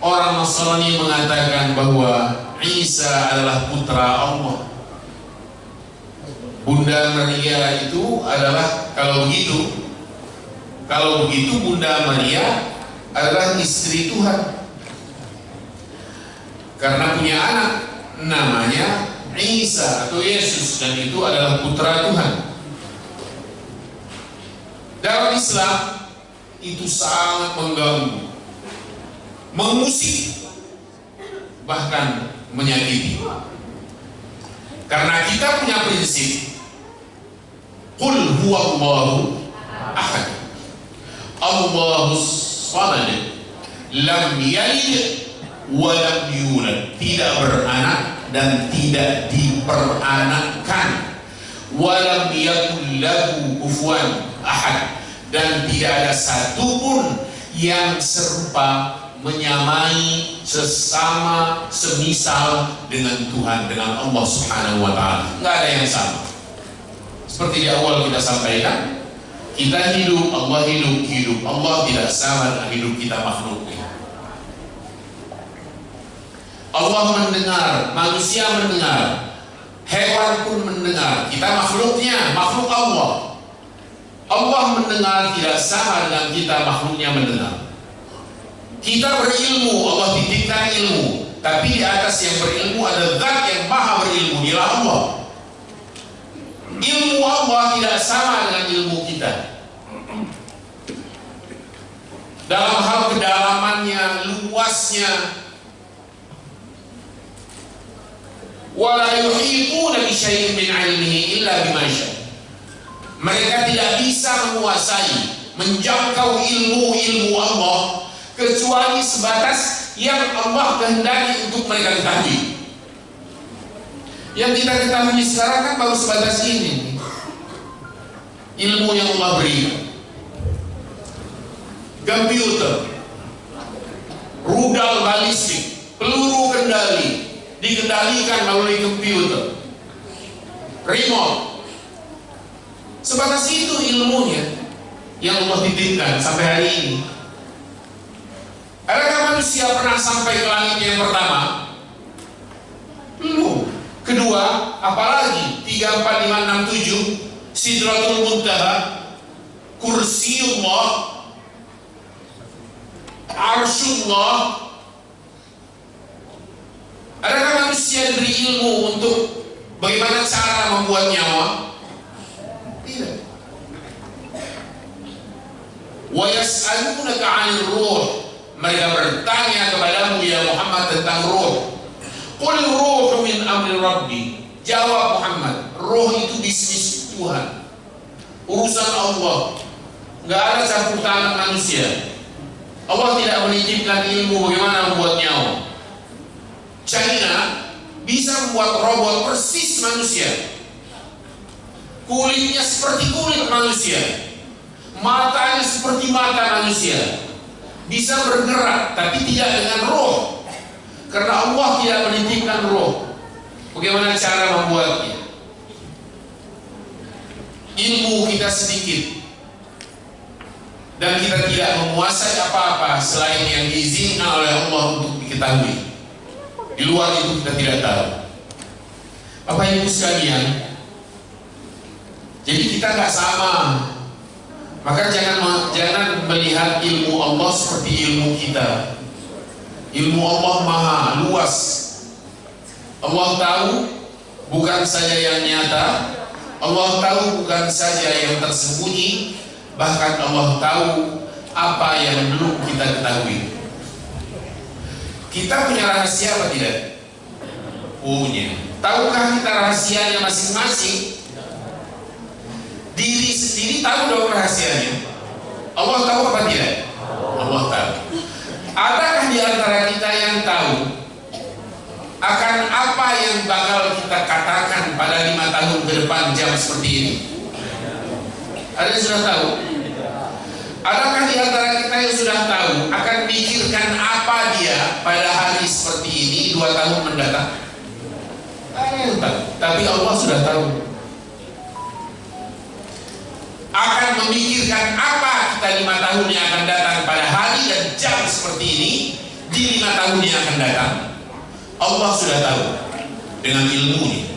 orang Nasrani mengatakan bahwa Isa adalah putra Allah. Bunda Maria itu adalah, kalau begitu Bunda Maria adalah istri Tuhan karena punya anak namanya Isa atau Yesus, dan itu adalah putra Tuhan. Dalam Islam itu sangat mengganggu, mengusik, bahkan menyakiti. Karena kita punya prinsip Qul huwallahu ahad, Allahus samad, lam yalid wa lam yulad, tidak beranak dan tidak diperanakkan, wa lam yakul lahu kufuwan ahad, dan tidak ada satupun yang serupa, menyamai, sesama, semisal dengan Tuhan, dengan Allah Subhanahu wa Ta'ala. Nggak ada yang sama. Seperti di awal kita sampaikan, kita hidup, Allah hidup. Allah tidak sama dengan hidup kita makhluknya. Allah mendengar, manusia mendengar, hewan pun mendengar. Kita makhluknya, makhluk Allah. Allah mendengar tidak sama dengan kita makhluknya mendengar. Kita berilmu, Allah titipkan ilmu, tapi di atas yang berilmu ada zat yang maha berilmu, dialah Allah. Ilmu Allah tidak sama dengan ilmu kita. Dalam hal kedalamannya, luasnya, wala yuhituna bi syai'in min 'ilmihi illa bima syaa. Mereka tidak bisa menguasai, menjangkau ilmu Allah kecuali sebatas yang Allah kehendaki untuk mereka ketahui. Yang kita ketahui sekarang kan baru sebatas ini, ilmu yang Allah beri. Komputer, rudal balistik, peluru kendali dikendalikan melalui komputer, remote. Sebatas itu ilmunya yang Allah titipkan sampai hari ini. Adakah manusia pernah sampai ke langit yang pertama? Belum. Kedua, apalagi 3, 4, 5, 6, 7, Sidratul Muntaha, Kursiullah, Arsyullah. Adakah manusia diberi ilmu untuk bagaimana cara membuat nyawa? Tidak. Wa yas'alunaka 'anil ruh. Mereka bertanya kepadamu ya Muhammad tentang ruh. Qul ruhu min amri rabbi. Jawab Muhammad, ruh itu bisnis Tuhan, urusan Allah. Nggak ada campur tangan manusia. Allah tidak menitipkan ilmu bagaimana membuat nyawa. China bisa membuat robot persis manusia, kulitnya seperti kulit manusia, matanya seperti mata manusia, bisa bergerak tapi tidak dengan roh, karena Allah tidak menitipkan roh. Bagaimana cara membuatnya? Ilmu kita sedikit dan kita tidak menguasai apa-apa selain yang diizinkan oleh Allah untuk diketahui. Di luar itu kita tidak tahu. Bapak Ibu sekalian, jadi kita nggak sama. Maka jangan melihat ilmu Allah seperti ilmu kita. Ilmu Allah maha luas. Allah tahu bukan saja yang nyata, Allah tahu bukan saja yang tersembunyi, bahkan Allah tahu apa yang belum kita ketahui. Kita punya rahasia apa tidak? Punya. Tahukah kita rahasianya masing-masing? Diri sendiri tahu dong rahasianya. Allah tahu apa tidak? Allah tahu. Adakah di antara kita yang tahu akan apa yang bakal kita katakan pada 5 tahun ke depan jam seperti ini? Ada yang sudah tahu? Adakah di antara kita yang sudah tahu akan pikirkan apa dia pada hari seperti ini 2 tahun mendatang? Ada yang tahu, tapi Allah sudah tahu. Akan memikirkan apa kita 5 tahun yang akan datang pada hari dan jam seperti ini di 5 tahun yang akan datang. Allah sudah tahu dengan ilmunya.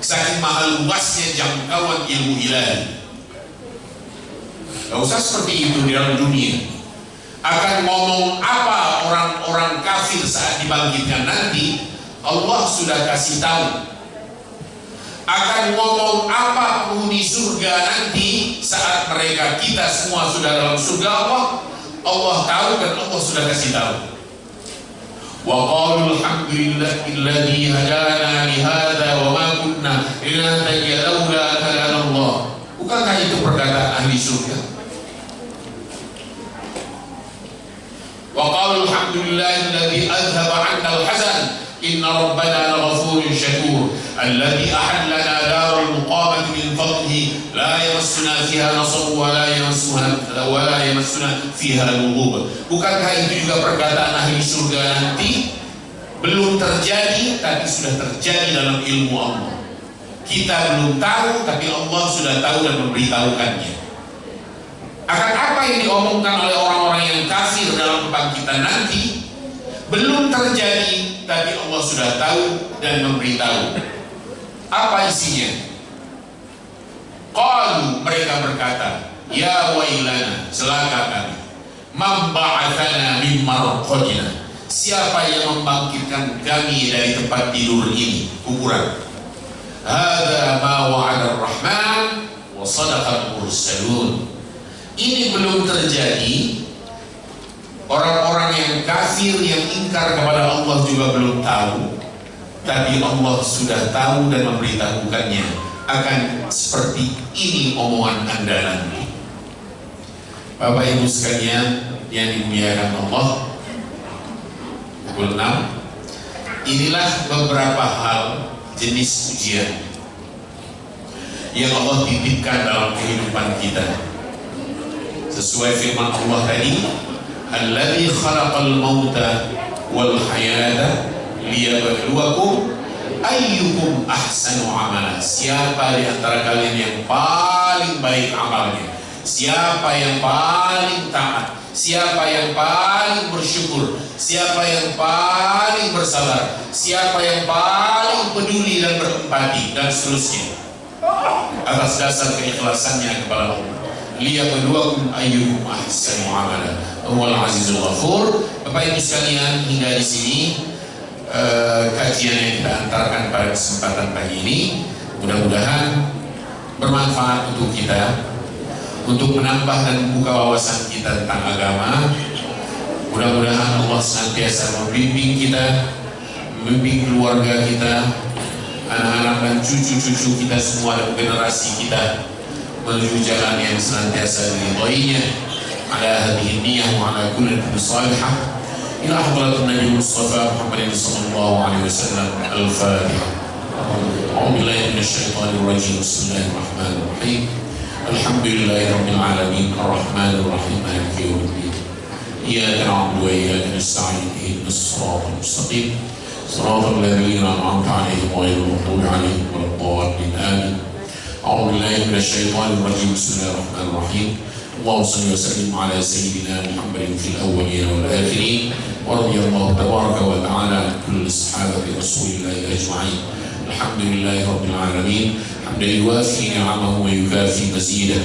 Saking mahal luasnya jangkauan ilmu ilahi. Gak usah seperti itu di dalam dunia. Akan ngomong apa orang-orang kafir saat dibangkitkan nanti, Allah sudah kasih tahu. Akan ngomong apa penghuni surga nanti saat mereka kita semua sudah dalam surga Allah tahu dan Allah sudah kasih tahu. Wa qalu alhamdulillahilladzi hadana li hadza wa ma kunna linahtadiya laula an hadana Allah. Bukankah itu perkataan ahli surga? Wa qalu alhamdulillahilladzi azhaba 'anna al-hazan inna rabbana laghafurun syakur alladzi ahallana daral muqamati min fadlihi la yamassuna fiha nasab wa la yamassuna fiha lughub. Bukankah itu juga perkataan ahli surga nanti? Belum terjadi tapi sudah terjadi dalam ilmu Allah. Kita belum tahu tapi Allah sudah tahu dan memberitahukannya. Akan apa yang diomongkan oleh orang-orang yang kafir dalam kebangkitan nanti belum terjadi tapi Allah sudah tahu dan memberitahu. Apa isinya? Qalu, mereka berkata, ya wailana, celaka kami. Man ba'athana min marqadina. Siapa yang membangkitkan kami dari tempat tidur ini, kuburan? Hadza ma wa'ada ar-rahman wa sadaqa al-mursalun. Ini belum terjadi. Orang-orang yang kafir yang ingkar kepada Allah juga belum tahu, tapi Allah sudah tahu dan memberitahukannya akan seperti ini omongan Anda nanti. Bapak Ibu sekalian yang dimuliakan Allah, pukul 6. Inilah beberapa hal jenis ujian yang Allah titipkan dalam kehidupan kita. Sesuai firman Allah tadi, alladzi khalaqal mauta wal hayata liyabluwakum ayyukum ahsanu amala. Siapa di antara kalian yang paling baik amalnya? Siapa yang paling taat? Siapa yang paling bersyukur? Siapa yang paling bersabar? Siapa yang paling peduli dan berempati dan seterusnya atas dasar keikhlasannya kepada Allah. Liyabluwakum ayyukum ahsanu amala. Wal azizul ghafur. Bapak Ibu sekalian, hingga di sini kajian yang kita antarkan pada kesempatan pagi ini mudah-mudahan bermanfaat untuk kita, untuk menambah dan membuka wawasan kita tentang agama. Mudah-mudahan Allah senantiasa membimbing kita, membimbing keluarga kita, anak-anak dan cucu-cucu kita semua dan generasi kita menuju jalan yang senantiasa diridhoinya. Ala hadhihi niyyah wa ala kulli salihah ila hadratin Nabi Mustafa Muhammad sallallahu alaihi wasallam. Al-Fatihah. A'udzu billahi minasy syaithanir rajim. Bismillahirrahmanirrahim. Alhamdulillahirabbil alamin arrahmanir rahim maliki yaumiddin. Iyyaka na'budu wa iyyaka nasta'in ihdinas siratal mustaqim صراط الذين أنعمت عليهم غير المغضوب عليهم ولا الضالين آمين. أعوذ بالله من الشيطان الرجيم. بسم الله الرحمن الرحيم. اللهم صل وسلم على سيدنا محمد في الأولين والآخرين، ورضي الله تبارك وتعالى عن كل صحابة رسول الله أجمعين. الحمد لله رب العالمين حمدا يوافي نعمه ويكافي مزيده.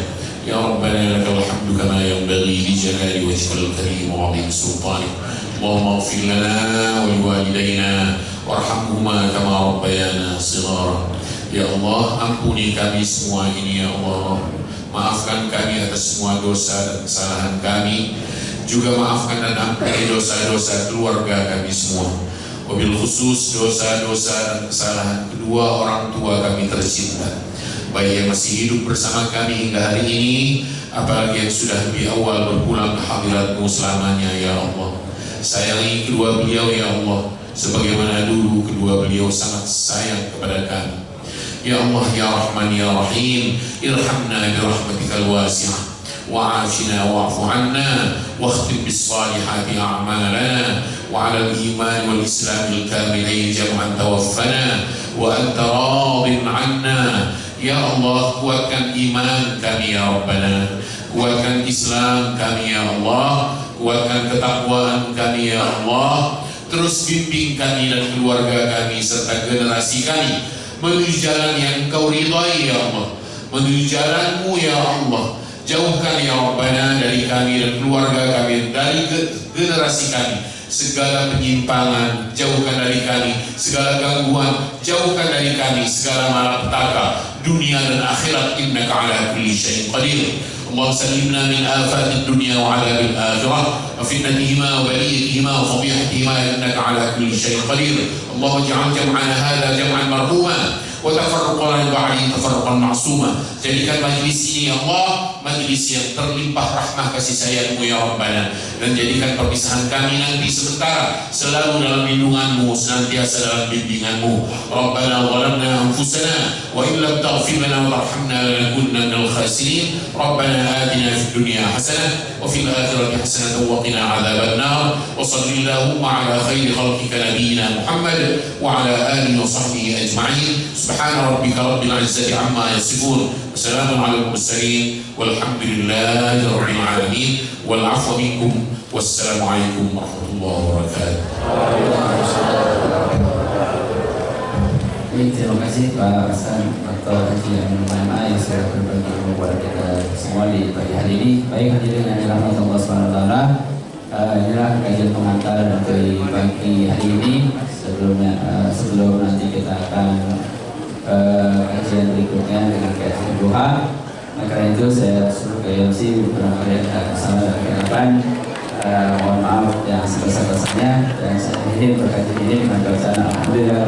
يا ربنا لك الحمد كما ينبغي لجلال وجهك الكريم وعظيم سلطانك. اللهم اغفر لنا ولوالدينا وارحمهما كما ربيانا صغارا. Ya Allah, ampuni kami semua ini ya Allah. Maafkan kami atas semua dosa dan kesalahan kami. Juga maafkan dan ampuni dosa-dosa keluarga kami semua. Wabil khusus dosa-dosa dan kesalahan kedua orang tua kami tercinta, baik yang masih hidup bersama kami hingga hari ini, apalagi yang sudah lebih awal berpulang ke hadirat-Mu selamanya ya Allah. Sayangi kedua beliau ya Allah, sebagaimana dulu kedua beliau sangat sayang kepada kami. Ya Allah ya Rahman ya Rahim, irhamna birahmatikal wasi'ah wa'afina wa'fu anna wakhtim bis salihati a'malana wa 'alal iman wal islamil kamilain jam'an tawaffana wa anta radin 'anna. Ya Allah, kuatkan iman kami ya Rabbana, kuatkan Islam kami ya Allah, kuatkan ketakwaan kami ya Allah. Terus bimbing kami dan keluarga kami serta generasi kami menuju jalan yang Engkau ridhai ya Allah, menuju jalan-Mu ya Allah. Jauhkan ya Rabbana dari kami dan keluarga kami, dari generasi kami segala penyimpangan, jauhkan dari kami segala gangguan, jauhkan dari kami segala malapetaka dunia dan akhirat. Innaka ala kulli syai'in qadir. اللهم سلمنا من آفات الدنيا وعذاب الآخرة وفتنتهما وبليتهما وفضيحتهما إنك على كل شيء قدير. اللهم اجعل جمعنا هذا جمعا مرحوما وتفرقنا بعده تفرقا معصوما. Jadikan majlis ini ya Allah majlis yang terlimpah rahmah kasih sayang-Mu ya Rabbana, dan jadikan perpisahan kami nanti sementara selalu dalam lindungan-Mu, senantiasa dalam bimbingan-Mu. Rabbana zalamna anfusana wa in lam taghfir lana wa tarhamna lanakunanna minal khasirin. Rabbana atina fid dunya hasanah wa fil akhirati hasanah wa qina adzaban nar. Wa sallallahu ala khairi khalqika nabiyyina Muhammad wa ala alihi wa sahbihi ajma'in. Subhana rabbika rabbil izzati amma yasifun. Wassalamu ala al-mursalin walhamdulillahi rabbil alamin. Wal 'afwa minkum. Wassalamu alaikum warahmatullahi wabarakatuh. Terima kasih Pak Hasan atau Haji Amin Ulama yang sudah berbagi ilmu kepada kita semua di pagi hari ini. Baik hadirin yang dirahmati Allah SWT, inilah kajian pengantar dari pagi hari ini. Sebelum nanti kita akan kajian berikutnya dengan kajian duha. Karena itu saya suruh ke MC beberapa yang salah dan kenapa. Mohon maaf yang sebesar-besarnya, dan saya ingin berkajian ini dengan bacaan Alhamdulillah.